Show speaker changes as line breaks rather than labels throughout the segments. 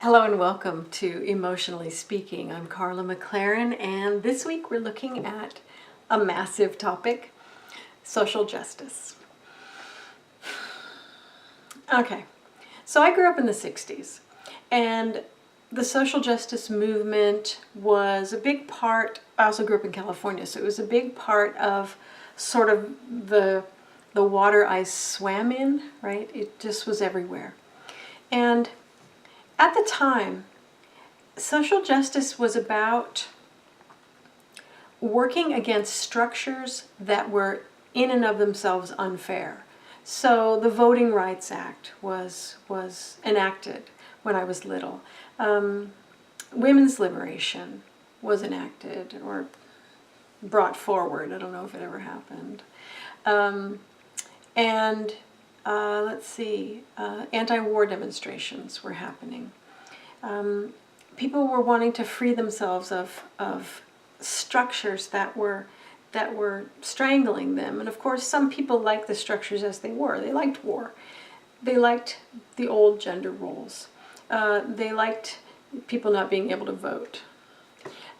Hello and welcome to Emotionally Speaking. I'm Carla McLaren, and this week we're looking at a massive topic, social justice. Okay, so I grew up in the 60s, and the social justice movement was a big part. I also grew up in California, so it was a big part of sort of the water I swam in, right? It just was everywhere. And at the time, social justice was about working against structures that were in and of themselves unfair. So the Voting Rights Act was enacted when I was little. Women's liberation was enacted or brought forward. I don't know if it ever happened. Let's see, anti-war demonstrations were happening. People were wanting to free themselves of structures that were strangling them. And of course, some people liked the structures as they were. They liked war. They liked the old gender roles. They liked people not being able to vote.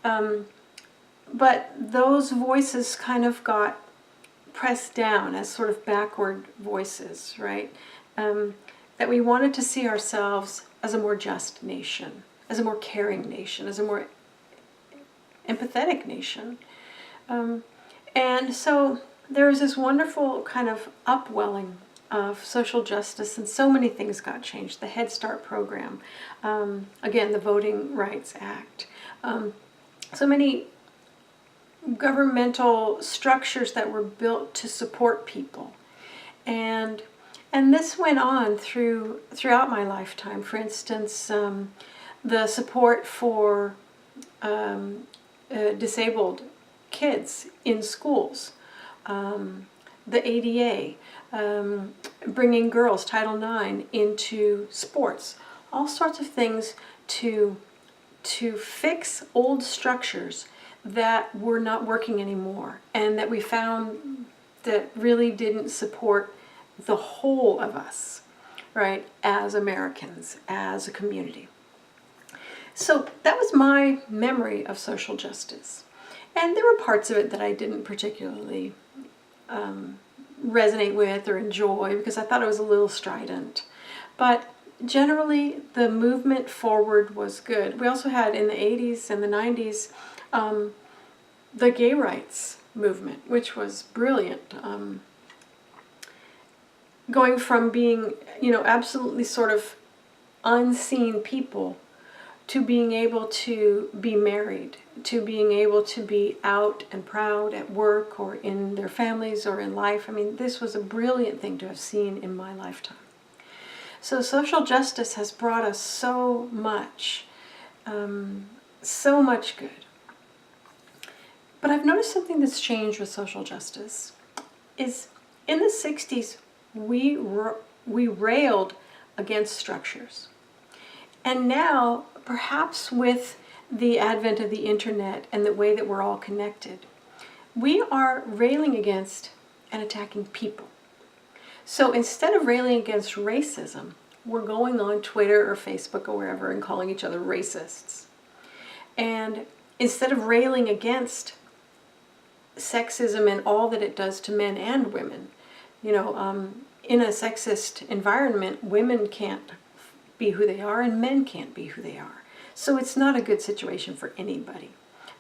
But those voices kind of got pressed down as sort of backward voices, right? That we wanted to see ourselves as a more just nation, as a more caring nation, as a more empathetic nation. And so there was this wonderful kind of upwelling of social justice, and so many things got changed. The Head Start program, again, the Voting Rights Act, so many governmental structures that were built to support people. And this went on throughout my lifetime. For instance, the support for disabled kids in schools, the ADA, bringing girls, Title IX, into sports, all sorts of things to fix old structures that were not working anymore, and that we found that really didn't support the whole of us, right, as Americans, as a community. So that was my memory of social justice. And there were parts of it that I didn't particularly resonate with or enjoy, because I thought it was a little strident. But generally, the movement forward was good. We also had, in the 80s and the 90s, the gay rights movement, which was brilliant. Going from being, absolutely sort of unseen people to being able to be married, to being able to be out and proud at work or in their families or in life. I mean, this was a brilliant thing to have seen in my lifetime. So social justice has brought us so much good. But I've noticed something that's changed with social justice is in the 60s, we railed against structures. And now, perhaps with the advent of the internet and the way that we're all connected, we are railing against and attacking people. So instead of railing against racism, we're going on Twitter or Facebook or wherever and calling each other racists. And instead of railing against sexism and all that it does to men and women, in a sexist environment, women can't be who they are and men can't be who they are. So it's not a good situation for anybody,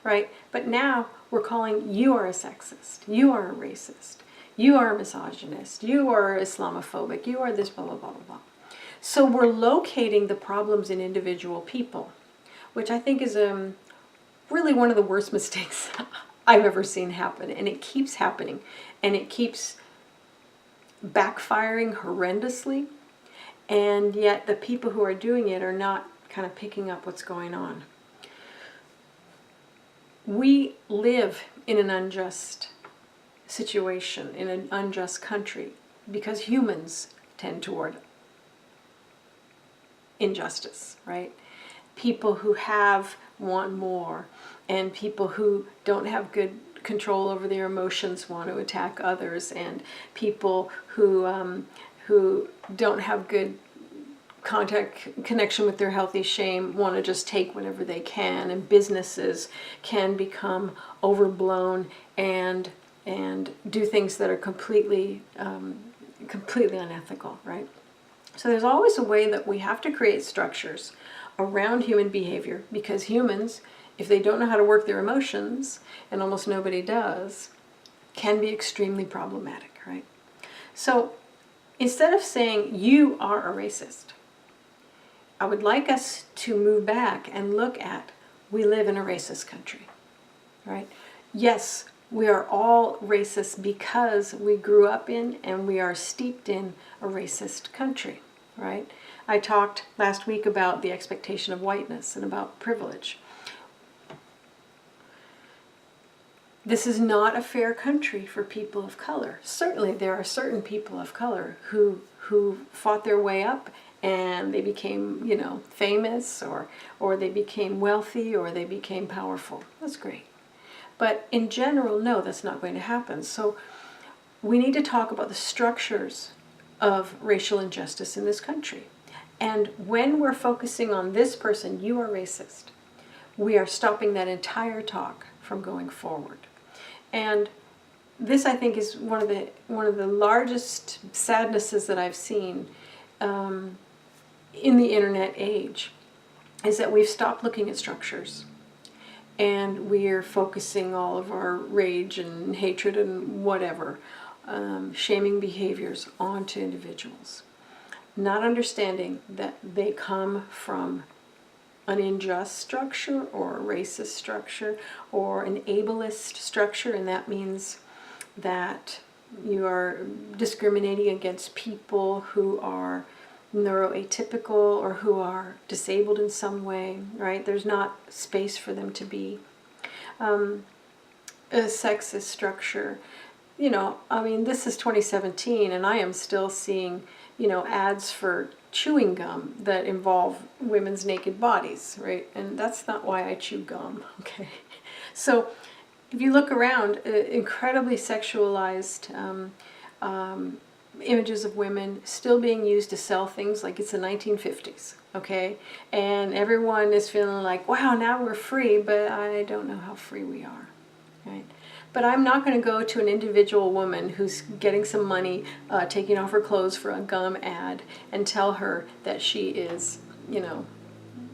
right? But now we're calling, you are a sexist, you are a racist, you are a misogynist, you are Islamophobic, you are this, blah, blah, blah, blah, blah. So we're locating the problems in individual people, which I think is really one of the worst mistakes I've ever seen happen. And it keeps happening, and it keeps backfiring horrendously. And yet the people who are doing it are not kind of picking up what's going on. We live in an unjust situation, in an unjust country, because humans tend toward injustice, right? People who have want more, and people who don't have good control over their emotions want to attack others, and people who don't have good connection with their healthy shame, want to just take whatever they can, and businesses can become overblown and do things that are completely unethical, right? So there's always a way that we have to create structures around human behavior, because humans, if they don't know how to work their emotions, and almost nobody does, can be extremely problematic, right? So instead of saying you are a racist, I would like us to move back and look at, we live in a racist country, right? Yes, we are all racist because we grew up in and we are steeped in a racist country, right? I talked last week about the expectation of whiteness and about privilege. This is not a fair country for people of color. Certainly there are certain people of color who fought their way up and they became, famous, or they became wealthy, or they became powerful. That's great. But in general, no, that's not going to happen. So we need to talk about the structures of racial injustice in this country. And when we're focusing on this person, you are racist, we are stopping that entire talk from going forward. And this, I think, is one of the largest sadnesses that I've seen in the internet age, is that we've stopped looking at structures, and we're focusing all of our rage and hatred and whatever, shaming behaviors onto individuals, not understanding that they come from an unjust structure or a racist structure or an ableist structure, and that means that you are discriminating against people who are neuroatypical or who are disabled in some way, right? There's not space for them to be. A sexist structure. This is 2017, and I am still seeing, ads for chewing gum that involve women's naked bodies, right? And that's not why I chew gum, okay? So if you look around, incredibly sexualized images of women still being used to sell things like it's the 1950s, okay? And everyone is feeling like, wow, now we're free, but I don't know how free we are, right? But I'm not going to go to an individual woman who's getting some money, taking off her clothes for a gum ad, and tell her that she is,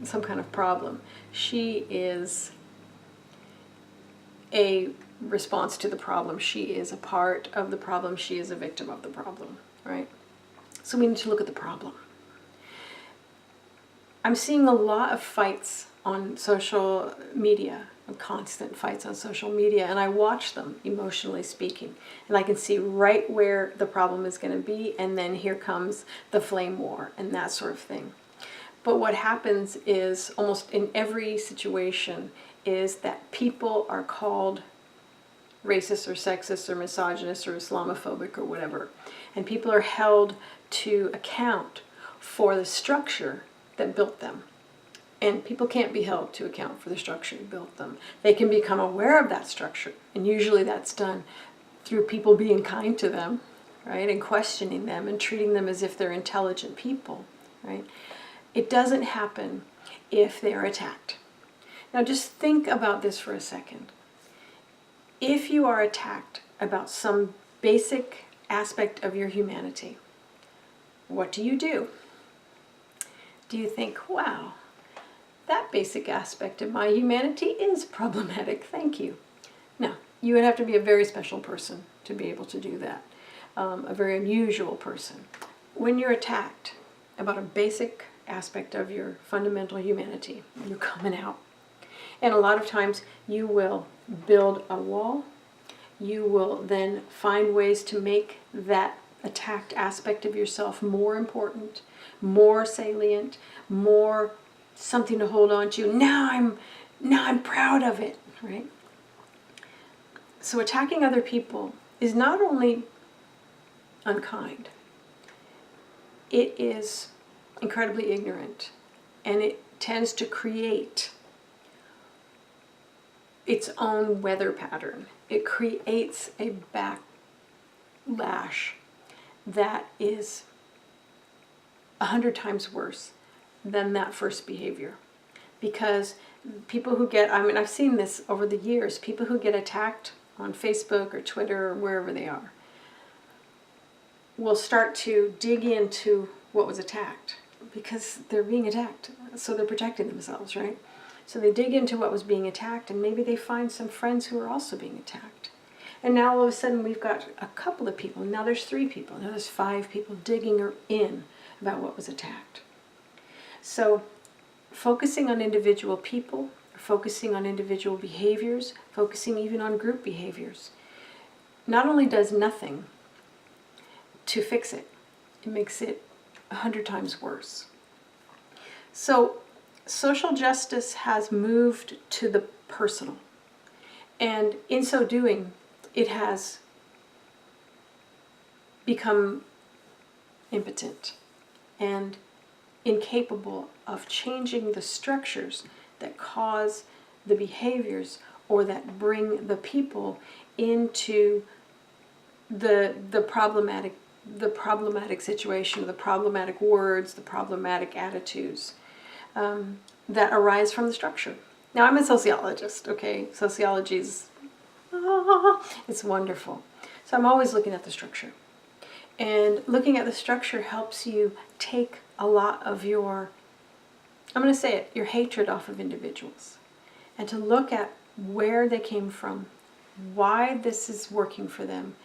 some kind of problem. She is a response to the problem. She is a part of the problem. She is a victim of the problem, right? So we need to look at the problem. I'm seeing a lot of fights on social media, constant fights on social media, and I watch them, emotionally speaking, and I can see right where the problem is going to be, and then here comes the flame war and that sort of thing. But what happens is, almost in every situation, is that people are called racist or sexist or misogynist or Islamophobic or whatever, and people are held to account for the structure that built them. And people can't be held to account for the structure that built them. They can become aware of that structure, and usually that's done through people being kind to them, right, and questioning them and treating them as if they're intelligent people, right? It doesn't happen if they're attacked. Now just think about this for a second. If you are attacked about some basic aspect of your humanity, what do? Do you think, wow, that basic aspect of my humanity is problematic, thank you? No, you would have to be a very special person to be able to do that, a very unusual person. When you're attacked about a basic aspect of your fundamental humanity, you're coming out. And a lot of times you will build a wall. You will then find ways to make that attacked aspect of yourself more important, more salient, more something to hold on to. Now I'm proud of it, right? So attacking other people is not only unkind, it is incredibly ignorant, and it tends to create its own weather pattern. It creates a backlash that is 100 times worse than that first behavior. Because people who get, I've seen this over the years, people who get attacked on Facebook or Twitter or wherever they are will start to dig into what was attacked because they're being attacked. So they're protecting themselves, right? So they dig into what was being attacked, and maybe they find some friends who are also being attacked. And now all of a sudden we've got a couple of people. Now there's 3 people. Now there's 5 people digging in about what was attacked. So focusing on individual people, focusing on individual behaviors, focusing even on group behaviors, not only does nothing to fix it, it makes it 100 times worse. So social justice has moved to the personal. And in so doing, it has become impotent and incapable of changing the structures that cause the behaviors or that bring the people into the problematic situation, the problematic words, the problematic attitudes that arise from the structure. Now, I'm a sociologist, okay? Sociology is, it's wonderful. So I'm always looking at the structure. And looking at the structure helps you take a lot of your, I'm going to say it, your hatred off of individuals. And to look at where they came from, why this is working for them,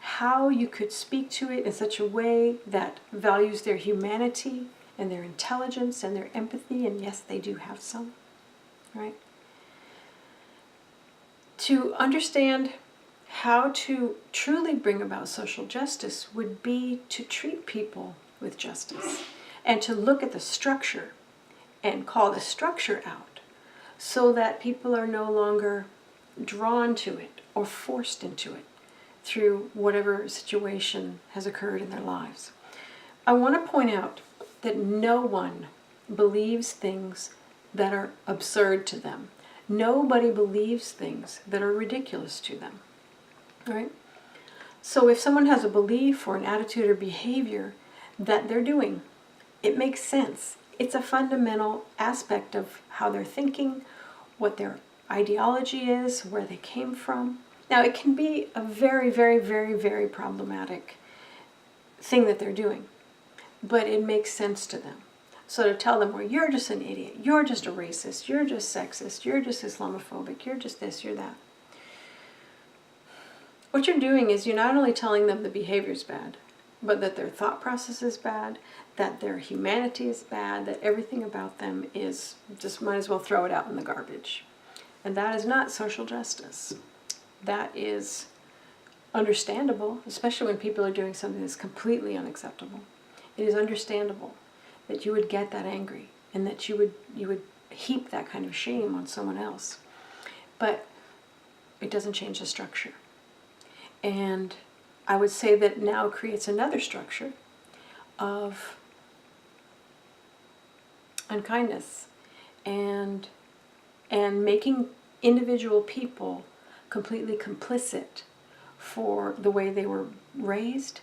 how you could speak to it in such a way that values their humanity and their intelligence and their empathy, and yes, they do have some, right? To understand how to truly bring about social justice would be to treat people with justice and to look at the structure and call the structure out so that people are no longer drawn to it or forced into it through whatever situation has occurred in their lives. I want to point out that no one believes things that are absurd to them. Nobody believes things that are ridiculous to them. Right? So if someone has a belief or an attitude or behavior that they're doing, it makes sense. It's a fundamental aspect of how they're thinking, what their ideology is, where they came from. Now, it can be a very, very, very, very problematic thing that they're doing, but it makes sense to them. So to tell them, well, you're just an idiot, you're just a racist, you're just sexist, you're just Islamophobic, you're just this, you're that. What you're doing is you're not only telling them the behavior is bad, but that their thought process is bad, that their humanity is bad, that everything about them is, just might as well throw it out in the garbage. And that is not social justice. That is understandable, especially when people are doing something that's completely unacceptable. It is understandable that you would get that angry and that you would heap that kind of shame on someone else. But it doesn't change the structure. And I would say that now creates another structure of unkindness and making individual people completely complicit for the way they were raised,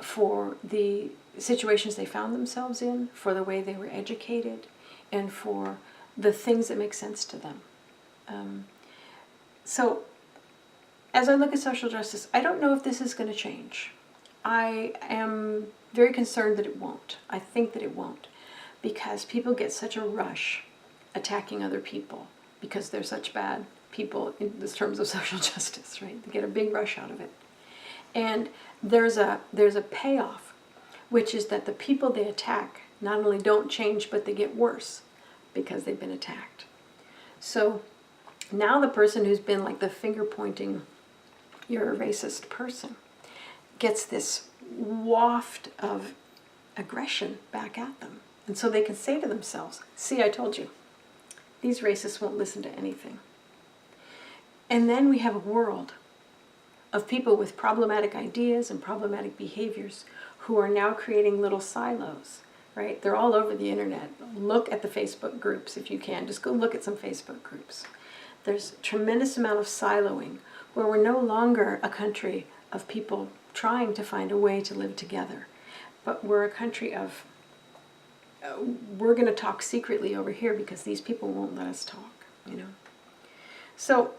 for the situations they found themselves in, for the way they were educated, and for the things that make sense to them. So as I look at social justice, I don't know if this is going to change. I am very concerned that it won't. I think that it won't, because people get such a rush attacking other people because they're such bad people in the terms of social justice, right? They get a big rush out of it. And there's a payoff, which is that the people they attack not only don't change, but they get worse because they've been attacked. So now the person who's been like the finger pointing, you're a racist person, gets this waft of aggression back at them. And so they can say to themselves, see, I told you, these racists won't listen to anything. And then we have a world of people with problematic ideas and problematic behaviors who are now creating little silos, right? They're all over the internet. Look at the Facebook groups if you can. Just go look at some Facebook groups. There's a tremendous amount of siloing where we're no longer a country of people trying to find a way to live together, but we're a country of we're going to talk secretly over here because these people won't let us talk, you know. So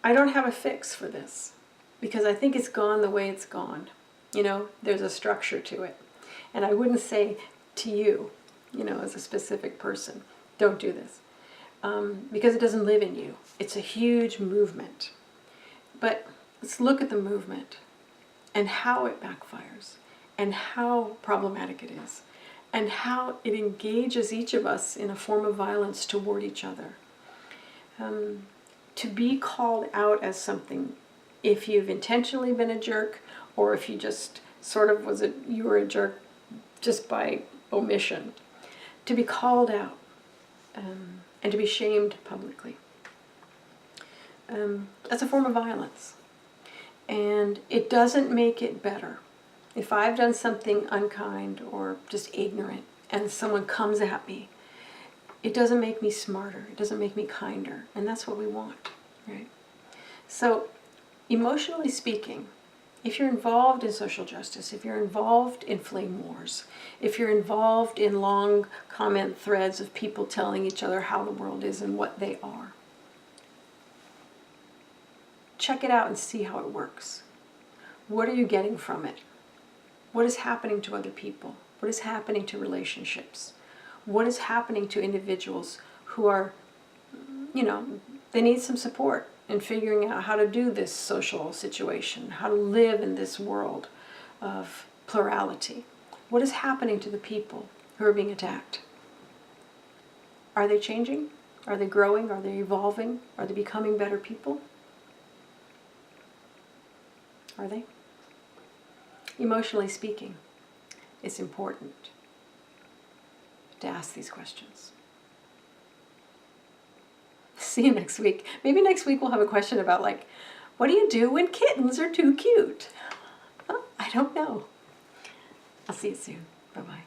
I don't have a fix for this because I think it's gone the way it's gone. You know, there's a structure to it. And I wouldn't say to you, you know, as a specific person, don't do this. Because it doesn't live in you. It's a huge movement. But let's look at the movement and how it backfires and how problematic it is and how it engages each of us in a form of violence toward each other. To be called out as something, if you've intentionally been a jerk or if you just sort of you were a jerk just by omission, to be called out and to be shamed publicly. That's a form of violence. And it doesn't make it better. If I've done something unkind or just ignorant and someone comes at me, it doesn't make me smarter. It doesn't make me kinder. And that's what we want, right? So, emotionally speaking, if you're involved in social justice, if you're involved in flame wars, if you're involved in long comment threads of people telling each other how the world is and what they are, check it out and see how it works. What are you getting from it? What is happening to other people? What is happening to relationships? What is happening to individuals who are, you know, they need some support in figuring out how to do this social situation, how to live in this world of plurality. What is happening to the people who are being attacked? Are they changing? Are they growing? Are they evolving? Are they becoming better people? Are they? Emotionally speaking, it's important to ask these questions. See you next week. Maybe next week we'll have a question about, like, what do you do when kittens are too cute? I don't know. I'll see you soon. Bye-bye.